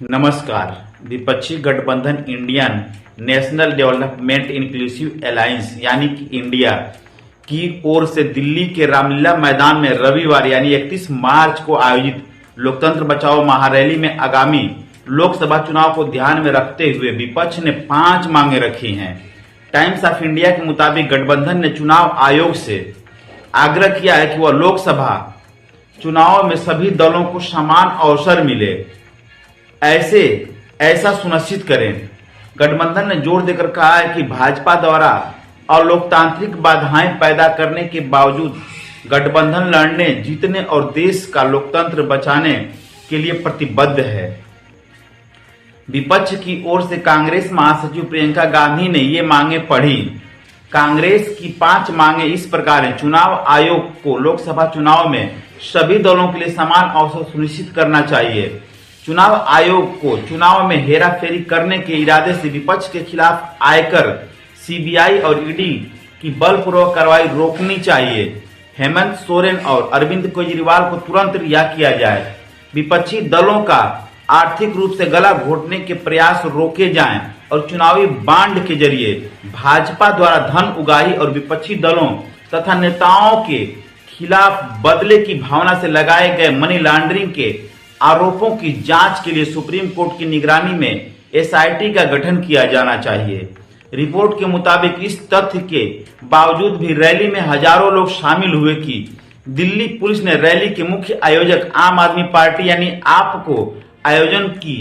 नमस्कार। विपक्षी गठबंधन Indian national development inclusive alliance यानी कि इंडिया की ओर से दिल्ली के रामलीला मैदान में रविवार यानी 31 मार्च को आयोजित लोकतंत्र बचाओ महारैली में आगामी लोकसभा चुनाव को ध्यान में रखते हुए विपक्ष ने 5 मांगे रखी हैं। टाइम्स ऑफ इंडिया के मुताबिक गठबंधन ने चुनाव आयोग से आग्रह किया है कि वह लोकसभा चुनाव में सभी दलों को समान अवसर मिले, ऐसा सुनिश्चित करें। गठबंधन ने जोर देकर कहा है कि भाजपा द्वारा अलोकतांत्रिक बाधाएं पैदा करने के बावजूद गठबंधन लड़ने, जीतने और देश का लोकतंत्र बचाने के लिए प्रतिबद्ध है। विपक्ष की ओर से कांग्रेस महासचिव प्रियंका गांधी ने ये मांगे पढ़ी। कांग्रेस की 5 मांगे इस प्रकार हैं। चुनाव आयोग को लोकसभा चुनाव में सभी दलों के लिए समान अवसर सुनिश्चित करना चाहिए। चुनाव आयोग को चुनाव में हेराफेरी करने के इरादे से विपक्ष के खिलाफ आयकर, सीबीआई और ईडी की बलपूर्वक कार्रवाई रोकनी चाहिए। हेमंत सोरेन और अरविंद केजरीवाल को तुरंत रिहा किया जाए। विपक्षी दलों का आर्थिक रूप से गला घोटने के प्रयास रोके जाएं और चुनावी बांड के जरिए भाजपा द्वारा धन उगाही और विपक्षी दलों तथा नेताओं के खिलाफ बदले की भावना से लगाए गए मनी लॉन्ड्रिंग के आरोपों की जांच के लिए सुप्रीम कोर्ट की निगरानी में एसआईटी का गठन किया जाना चाहिए। रिपोर्ट के मुताबिक इस तथ्य के बावजूद भी रैली में हजारों लोग शामिल हुए कि दिल्ली पुलिस ने रैली के मुख्य आयोजक आम आदमी पार्टी यानी आप को आयोजन की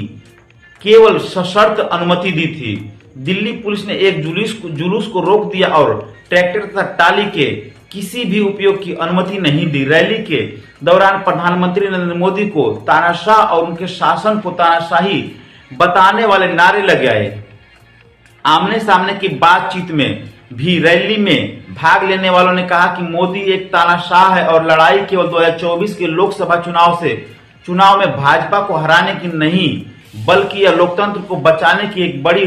केवल सशर्त अनुमति दी थी। दिल्ली पुलिस ने एक जुलूस को रोक दिया और ट्रैक्टर तथा टाली के किसी भी उपयोग की अनुमति नहीं दी। रैली के दौरान प्रधानमंत्री नरेंद्र मोदी को तानाशाह और उनके शासन को तानाशाही बताने वाले नारे लगाए। आमने सामने की बातचीत में भी रैली में भाग लेने वालों ने कहा कि मोदी एक तानाशाह है और लड़ाई केवल 2024 के लोकसभा चुनाव में भाजपा को हराने की नहीं बल्कि यह लोकतंत्र को बचाने की एक बड़ी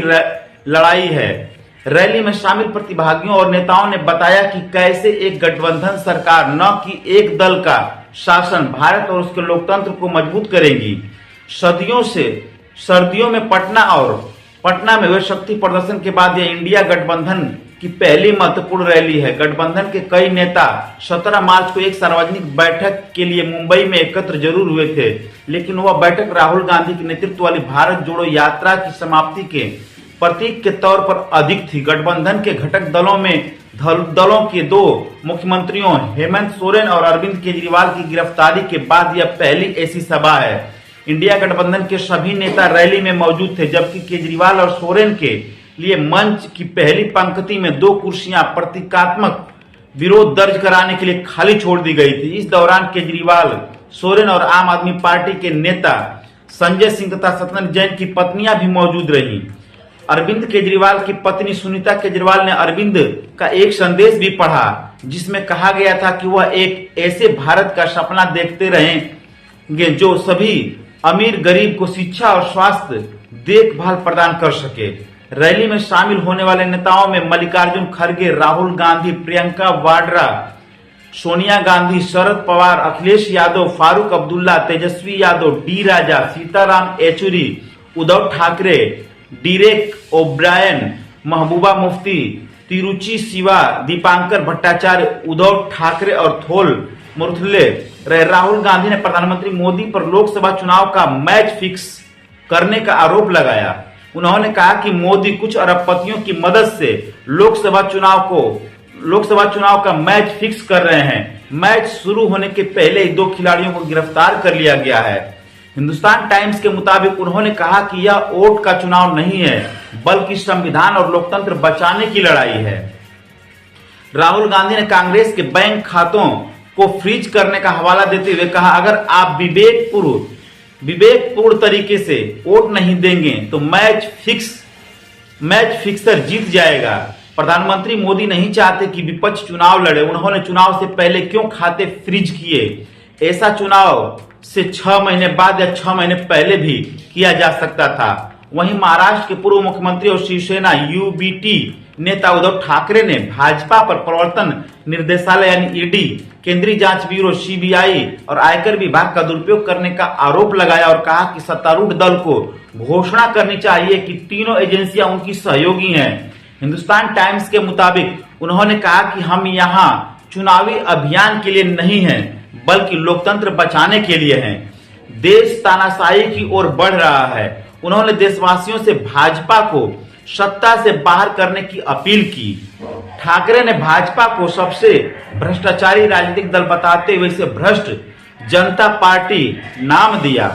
लड़ाई है। रैली में शामिल प्रतिभागियों और नेताओं ने बताया कि कैसे एक गठबंधन सरकार न कि एक दल का शासन भारत और उसके लोकतंत्र को मजबूत करेगी। सर्दियों में पटना में हुए शक्ति प्रदर्शन के बाद यह इंडिया गठबंधन की पहली महत्वपूर्ण रैली है। गठबंधन के कई नेता 17 मार्च को एक सार्वजनिक बैठक के लिए मुंबई में एकत्र जरूर हुए थे, लेकिन वह बैठक राहुल गांधी के नेतृत्व वाली भारत जोड़ो यात्रा की समाप्ति के प्रतीक के तौर पर अधिक थी। गठबंधन के घटक दलों के 2 मुख्यमंत्रियों हेमंत सोरेन और अरविंद केजरीवाल की गिरफ्तारी के बाद यह पहली ऐसी सभा है। इंडिया गठबंधन के सभी नेता रैली में मौजूद थे, जबकि केजरीवाल और सोरेन के लिए मंच की पहली पंक्ति में 2 कुर्सियां प्रतीकात्मक विरोध दर्ज कराने के लिए खाली छोड़ दी गई थी। इस दौरान केजरीवाल, सोरेन और आम आदमी पार्टी के नेता संजय सिंह तथा सत्येंद्र जैन की पत्नियां भी मौजूद रहीं। अरविंद केजरीवाल की पत्नी सुनीता केजरीवाल ने अरविंद का एक संदेश भी पढ़ा, जिसमें कहा गया था कि वह एक ऐसे भारत का सपना देखते रहेंगे जो सभी अमीर गरीब को शिक्षा और स्वास्थ्य देखभाल प्रदान कर सके। रैली में शामिल होने वाले नेताओं में मल्लिकार्जुन खड़गे, राहुल गांधी, प्रियंका वाड्रा, सोनिया गांधी, शरद पवार, अखिलेश यादव, फारूक अब्दुल्ला, तेजस्वी यादव, डी राजा, सीताराम येचुरी, उद्धव ठाकरे, डेरेक ओब्रायन, महबूबा मुफ्ती, तिरुचि शिवा, दीपांकर भट्टाचार्य, उद्धव ठाकरे और थोल मुरथुल्ले रहे। राहुल गांधी ने प्रधानमंत्री मोदी पर लोकसभा चुनाव का मैच फिक्स करने का आरोप लगाया। उन्होंने कहा कि मोदी कुछ अरबपतियों की मदद से लोकसभा चुनाव का मैच फिक्स कर रहे हैं। मैच शुरू होने के पहले 2 खिलाड़ियों को गिरफ्तार कर लिया गया है। हिंदुस्तान टाइम्स के मुताबिक उन्होंने कहा कि यह वोट का चुनाव नहीं है बल्कि संविधान और लोकतंत्र बचाने की लड़ाई है। राहुल गांधी ने कांग्रेस के बैंक खातों को फ्रीज करने का हवाला देते हुए कहा, अगर आप विवेकपूर्ण तरीके से वोट नहीं देंगे तो मैच फिक्सर जीत जाएगा। प्रधानमंत्री मोदी नहीं चाहते कि विपक्ष चुनाव लड़े। उन्होंने चुनाव से पहले क्यों खाते फ्रीज किए? ऐसा चुनाव से 6 महीने बाद या 6 महीने पहले भी किया जा सकता था। वहीं महाराष्ट्र के पूर्व मुख्यमंत्री और शिवसेना यूबीटी नेता उद्धव ठाकरे ने भाजपा पर प्रवर्तन निर्देशालय यानी ईडी, केंद्रीय जांच ब्यूरो सीबीआई और आयकर विभाग का दुरुपयोग करने का आरोप लगाया और कहा कि सत्तारूढ़ दल को घोषणा करनी चाहिए कि तीनों एजेंसियां उनकी सहयोगी हैं। हिंदुस्तान टाइम्स के मुताबिक उन्होंने कहा कि हम यहाँ चुनावी अभियान के लिए नहीं हैं, बल्कि लोकतंत्र बचाने के लिए हैं। देश तानाशाही की ओर बढ़ रहा है। उन्होंने देशवासियों से भाजपा को सत्ता से बाहर करने की अपील की। ठाकरे ने भाजपा को सबसे भ्रष्टाचारी राजनीतिक दल बताते हुए इसे भ्रष्ट जनता पार्टी नाम दिया।